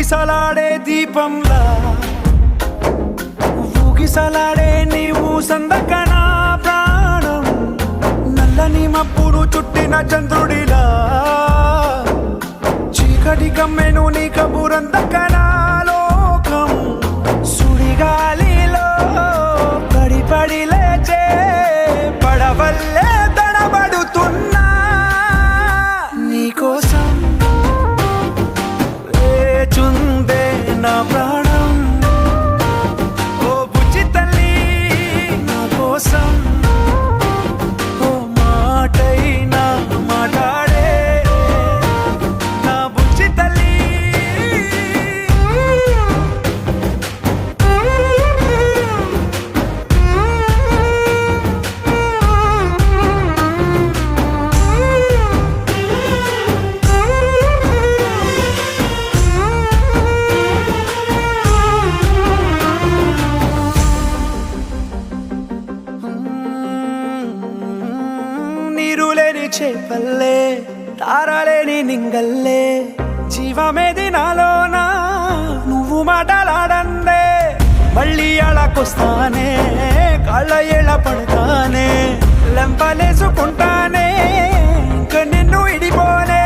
ఊగిసలాడే దీపంలా ఊగిసలాడే నీవు సందకనా ప్రాణం నల్లని మబ్బును చుట్టిన చంద్రుడిలా చీకటి కమ్మెను నీ కబురందకనా లోకం సుడిగాలిలో పడి పడి లేచే పడవల్లే తడబడుతున్నా నీకోసం వేచుందే నా ప్రాణం ఓ బుజ్జి తల్లి నా కోసం ఓ మాటైనా మాట్లాడే నా బుజ్జి తల్లి నీరులేని చేపల్లే తారలేని నింగల్లే జీవమేది నాలోనా నువ్వు మాటలాడందే మళ్ళీ అళకొస్తానే కాళ్ళ ఏళ్ళ పడతానే లెంపలేసుకుంటానే ఇంక నిన్ను ఇడిపోనే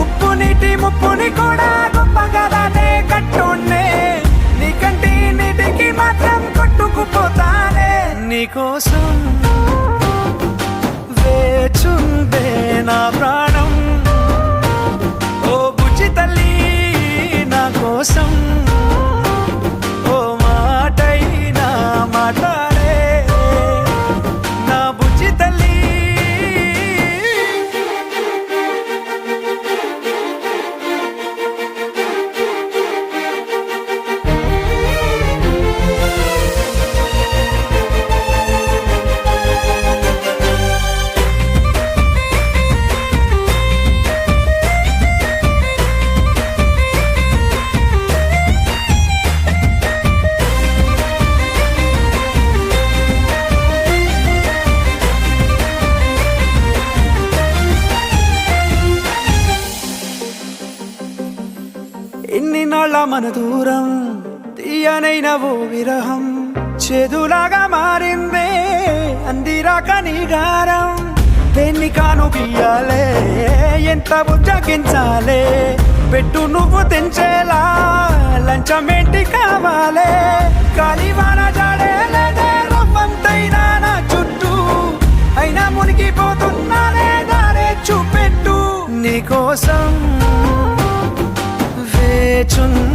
ఉప్పు నీటి ముప్పుని కూడా గొప్పగా దాటే కట్టున్నే నీ కంటి నీటికి మాత్రం కొట్టుకుపోతానే నీకోసం వేచుందే నా ప్రాణం ఓ బుజ్జి తల్లి నా కోసం ఓ మాటైనా మాట్లాడే నా బుజ్జి తల్లి ఎన్ని నాళ్ళ మన దూరం తీయనైన ఓ విరహం చేదులాగా మారిందే అందిరాక నీగారం దేన్ని కాను బియ్యాలే ఎంత బుజ్జగించాలే పెట్టు నువ్వు తెంచేలా లంచమేంటి కావాలే కాలివాన జాడేలేదే రవ్వంతైనా నా చుట్టూ అయినా మునిగిపోతున్నానే దారే చూపెట్టు నీకోసం వేచున్న